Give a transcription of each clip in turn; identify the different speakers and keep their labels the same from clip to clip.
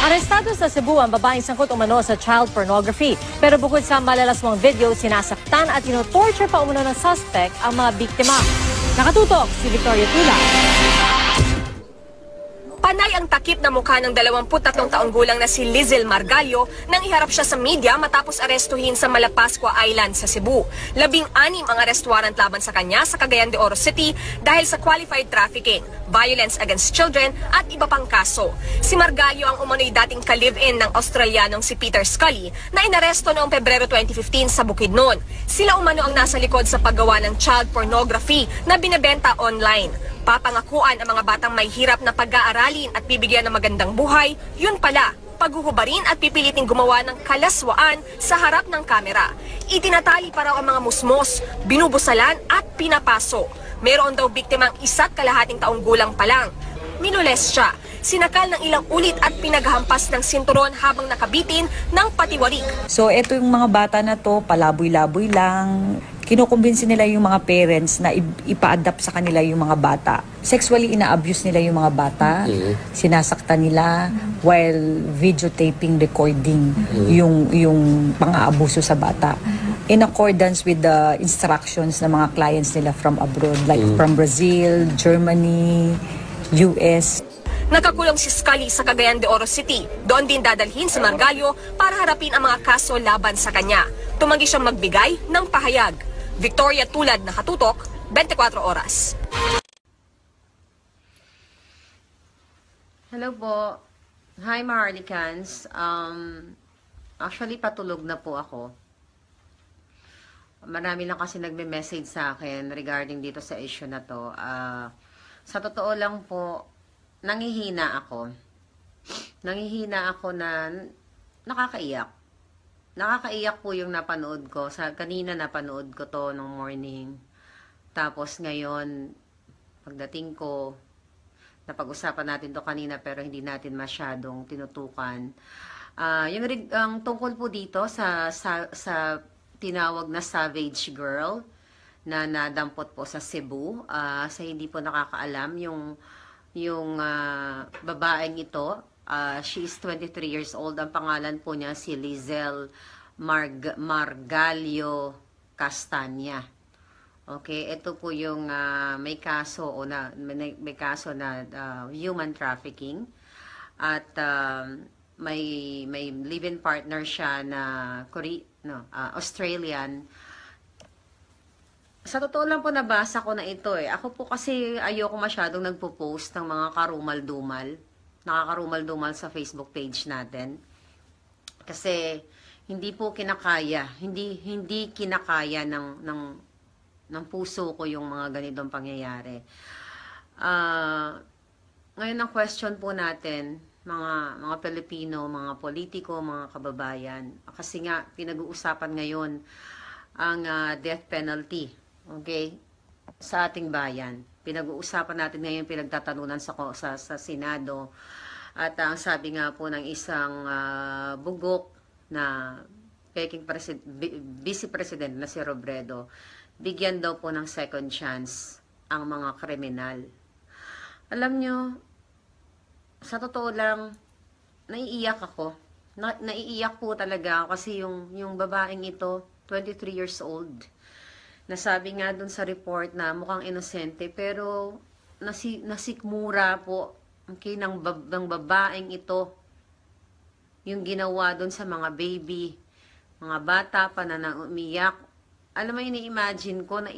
Speaker 1: Arestado sa Cebu ang babaeng sangkot umano sa child pornography. Pero bukod sa malalaswang video, sinasaktan at tino-torture pa umano ng suspect ang mga biktima. Nakatutok si Victoria Tula.
Speaker 2: Panay ang takip na mukha ng 23 taong gulang na si Lizelle Margallo nang iharap siya sa media matapos arestuhin sa Malapascua Island sa Cebu. 16 ang arrest warrant laban sa kanya sa Cagayan de Oro City dahil sa qualified trafficking, violence against children at iba pang kaso. Si Margallo ang umano'y dating ka-live-in ng Australianong si Peter Scully na inaresto noong Pebrero 2015 sa Bukidnon. Sila umano ang nasa likod sa paggawa ng child pornography na binebenta online. Papangakuan ang mga batang may hirap na pag-aaralin at bibigyan ng magandang buhay, yun pala, paghuhubarin at pipiliting gumawa ng kalaswaan sa harap ng kamera. Itinatali pa raw ang mga musmos, binubusalan at pinapaso. Meron daw biktimang 1.5 taong gulang pa lang. Minules siya, sinakal ng ilang ulit at pinaghampas ng sinturon habang nakabitin ng patiwarik.
Speaker 3: So eto yung mga bata na to, palaboy-laboy lang. Kinukumbinsi nila yung mga parents na ipa-adapt sa kanila yung mga bata. Sexually ina-abuse nila yung mga bata. Sinasaktan nila while videotaping, recording yung pang-aabuso sa bata. In accordance with the instructions ng mga clients nila from abroad, like from Brazil, Germany, US.
Speaker 2: Nakakulong si Scully sa Cagayan de Oro City. Doon din dadalhin si Margallo para harapin ang mga kaso laban sa kanya. Tumanggi siyang magbigay ng pahayag. Victoria Tulad, Nakatutok, 24 Oras.
Speaker 4: Hello po. Hi, Maharlikans. Actually, patulog na po ako. Marami lang kasi nagme-message sa akin regarding dito sa issue na to. Sa totoo lang po, nangihina ako. Nangihina ako na nakakaiyak. Nakakaiyak po yung napanood ko. Kanina napanood ko to nung morning. Tapos ngayon, pagdating ko, napag-usapan natin to kanina pero hindi natin masyadong tinutukan. Ang tungkol po dito sa tinawag na savage girl na nadampot po sa Cebu. Sa hindi po nakakaalam, yung babaeng ito, she is 23 years old. Ang pangalan po niya si Lizelle Margallo Castanya. Okay, ito po yung may kaso may kaso na human trafficking at may live-in partner siya na Australian. Sa totoo lang po nabasa ko na ito eh. Ako po kasi ayoko masyadong nagpo-post ng mga nakakarumal-dumal sa Facebook page natin. Kasi hindi po kinakaya, hindi kinakaya ng puso ko yung mga ganitong pangyayari. Ngayon ang question po natin, mga Pilipino, mga politiko, mga kababayan, kasi nga pinag-uusapan ngayon ang death penalty, okay, sa ating bayan. Pinag-uusapan natin ngayon, pinagtatanunan sa Senado. At ang sabi nga po ng isang bugok na peking vice president na si Robredo, bigyan daw po ng second chance ang mga kriminal. Alam nyo, sa totoo lang, naiiyak ako. Naiiyak po talaga kasi yung babaeng ito, 23 years old, nasabi nga dun sa report na mukhang inosente pero nasikmura po ng babaeng ito yung ginawa dun sa mga baby, mga bata pa na umiyak. Alam mo, ini-imagine ko na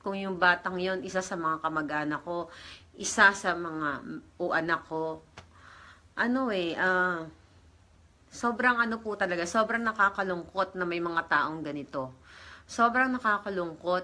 Speaker 4: kung yung batang yon isa sa mga kamag-anak ko, isa sa mga anak ko. Sobrang po talaga, sobrang nakakalungkot na may mga taong ganito. Sobrang nakakalungkot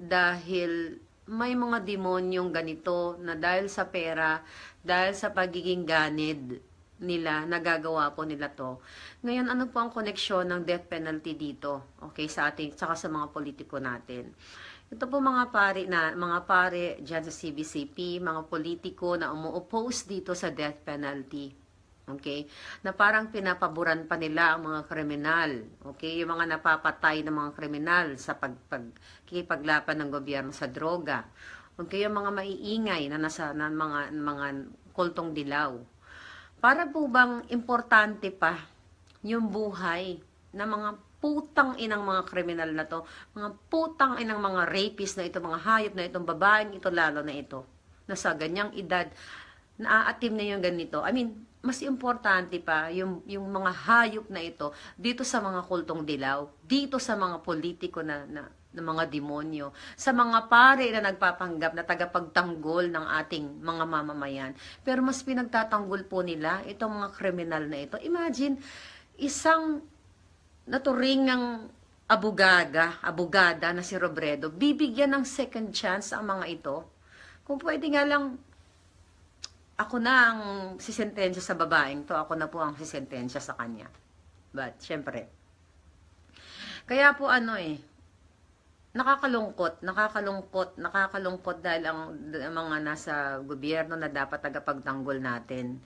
Speaker 4: dahil may mga demonyong ganito na dahil sa pera, dahil sa pagiging ganid nila, nagagawa po nila to. Ngayon, ano po ang koneksyon ng death penalty dito? Okay, sa ating, saka sa mga politiko natin. Ito po mga pare dyan sa CBCP, mga politiko na umu-oppose dito sa death penalty. Okay? Na parang pinapaboran pa nila ang mga kriminal. Okay? Yung mga napapatay ng mga kriminal sa kikipaglaban ng gobyerno sa droga. Okay? Yung mga maiingay na nasa mga kultong dilaw. para po bang importante pa yung buhay ng mga putang inang mga kriminal na to, mga putang inang mga rapist na ito, mga hayop na itong babaeng ito, lalo na ito, na sa ganyang edad, naaatim na yung ganito. I mean, mas importante pa yung mga hayop na ito dito sa mga kultong dilaw, dito sa mga politiko na mga demonyo, sa mga pare na nagpapanggap na tagapagtanggol ng ating mga mamamayan. Pero mas pinagtatanggol po nila itong mga kriminal na ito. Imagine, isang naturingang abogada na si Robredo, bibigyan ng second chance ang mga ito. Kung pwede nga lang, ako na ang sisentensya sa babaeng to, ako na po ang sisentensya sa kanya. But, syempre, kaya po nakakalungkot dahil ang mga nasa gobyerno na dapat tagapagtanggol natin,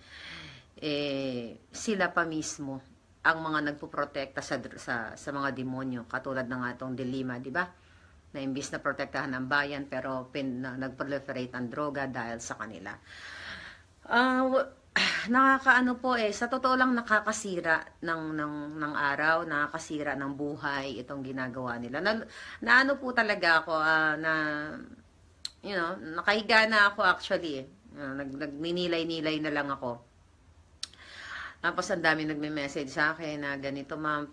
Speaker 4: sila pa mismo ang mga nagpuprotekta sa mga demonyo, katulad ng atong dilema, di ba? Na imbis na protektahan ng bayan, pero nagproliferate ang droga dahil sa kanila. Nakakaano po sa totoo lang nakakasira ng araw, nakakasira ng buhay itong ginagawa nila. Na ano po talaga ako nakahiga na ako actually. Nagninilay-nilay na lang ako. Tapos ang dami nagme-message sa akin na ganito, ma'am,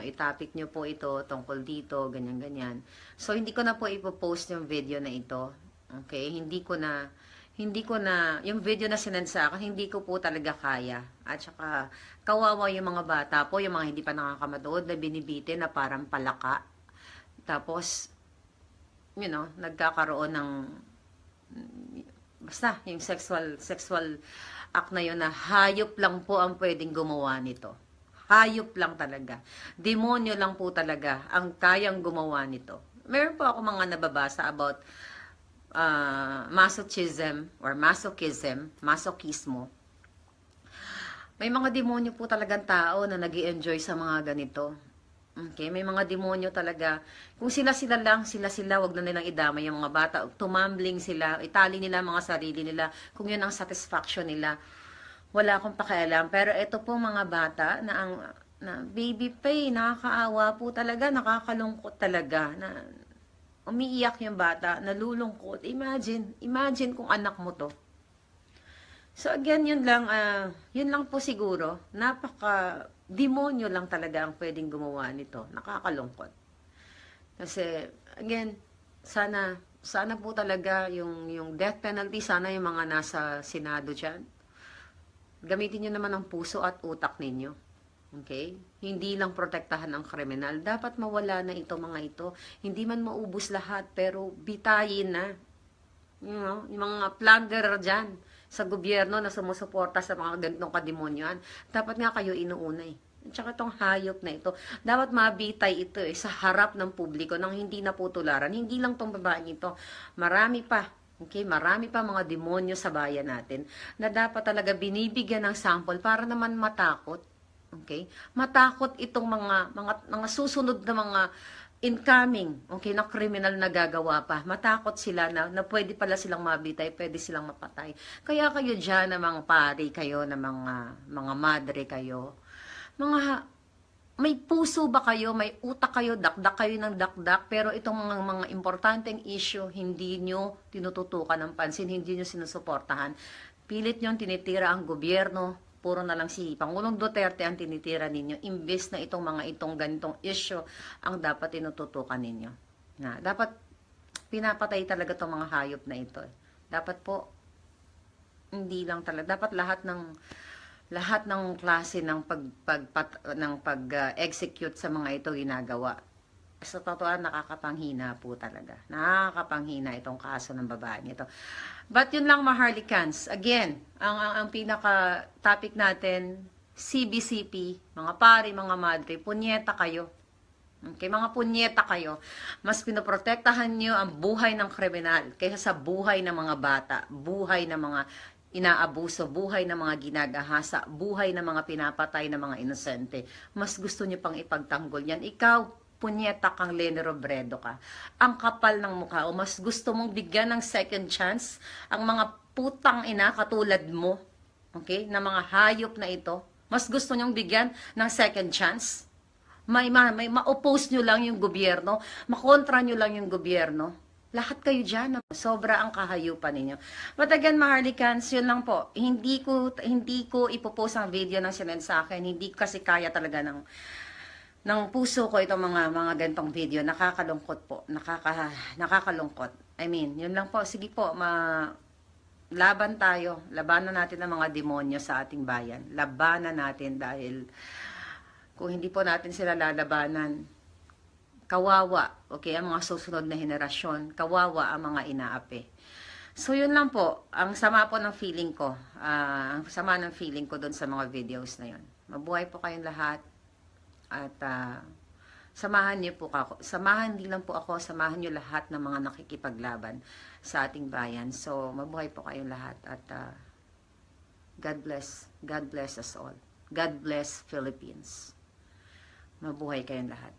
Speaker 4: i-topic nyo po ito tungkol dito, ganyan-ganyan. So hindi ko na po ipopost yung video na ito. Okay? Hindi ko na yung video na sinend sa akin, hindi ko po talaga kaya. At saka, kawawa yung mga bata po, yung mga hindi pa nakakamanood, na binibitin na parang palaka. Tapos, nagkakaroon ng, basta, yung sexual act na yun na hayop lang po ang pwedeng gumawa nito. Hayop lang talaga. Demonyo lang po talaga ang kayang gumawa nito. Meron po ako mga nababasa about masochism or masochismo. May mga demonyo po talagang tao na nag-i-enjoy sa mga ganito. Okay, may mga demonyo talaga. Kung sila lang, wag na nilang idamay yung mga bata. Tumambling sila, itali nila mga sarili nila. Kung yun ang satisfaction nila, wala akong pakialam. Pero ito po mga bata na baby pay, nakakaawa po talaga, nakakalungkot talaga. Umiiyak yung bata, nalulungkot. Imagine kung anak mo to. So again, yun lang po siguro. Demonyo lang talaga ang pwedeng gumawa nito. Nakakalungkot. Kasi, again, sana po talaga yung death penalty, sana yung mga nasa Senado dyan, gamitin nyo naman ang puso at utak ninyo. Okay? Hindi lang protektahan ang kriminal. Dapat mawala na ito mga ito. Hindi man maubos lahat, pero bitayin na. Yung mga plunderer dyan sa gobyerno na sumusuporta sa mga ganitong kademonyoan, dapat nga kayo inuuna At saka itong hayop na ito, dapat mabitay ito sa harap ng publiko nang hindi naputularan. Hindi lang itong babaeng ito, marami pa mga demonyo sa bayan natin na dapat talaga binibigyan ng sample para naman matakot. Okay? Matakot itong mga susunod na mga incoming, na criminal na gagawa pa. Matakot sila na pwede pala silang mabitay, pwede silang mapatay. Kaya kayo dyan na mga pari kayo, na mga madre kayo, may puso ba kayo, may utak kayo, dakdak kayo ng dakdak, pero itong mga importanteng issue, hindi nyo tinututukan ng pansin, hindi nyo sinusuportahan. Pilit nyo tinitira ang gobyerno, puro na lang si Pangulong Duterte ang tinitira ninyo, imbes na itong ganitong issue ang dapat tinututukan ninyo. Dapat pinapatay talaga itong mga hayop na ito. Dapat po, hindi lang talaga, dapat lahat ng klase ng pag-execute sa mga ito ginagawa. Sa totoo, nakakapanghina po talaga. Nakakapanghina itong kaso ng babaeng ito. But yun lang, Maharlikans. Again, ang pinaka-topic natin, CBCP, mga pari, mga madre, punyeta kayo. Okay, mga punyeta kayo. Mas pinoprotektahan nyo ang buhay ng kriminal kaysa sa buhay ng mga bata, buhay ng mga inaabuso, buhay ng mga ginagahasa, buhay ng mga pinapatay ng mga inosente. Mas gusto nyo pang ipagtanggol yan. Ikaw, punyeta kang Leni Robredo ka. Ang kapal ng mukha, o mas gusto mong bigyan ng second chance ang mga putang ina katulad mo. Okay? Na mga hayop na ito. Mas gusto nyong bigyan ng second chance. May ma-oppose nyo lang yung gobyerno. Makontra nyo lang yung gobyerno. Lahat kayo dyan. Sobra ang kahayupan ninyo. But again, Maharlikans, yun lang po. Hindi ko ipopost ang video ng sinend sa akin. Hindi kasi kaya talaga ng puso ko itong mga gantong video. Nakakalungkot po. Nakakalungkot. I mean, yun lang po. Sige po, laban tayo. Labanan natin ang mga demonyo sa ating bayan. Labanan natin dahil kung hindi po natin sila lalabanan, kawawa, okay, ang mga susunod na henerasyon, kawawa ang mga inaapi. So, yun lang po, ang sama po ng feeling ko, doon sa mga videos na yun. Mabuhay po kayong lahat, at samahan niyo po ako, samahan niyo lahat ng mga nakikipaglaban sa ating bayan. So, mabuhay po kayong lahat, at God bless us all. God bless Philippines. Mabuhay kayong lahat.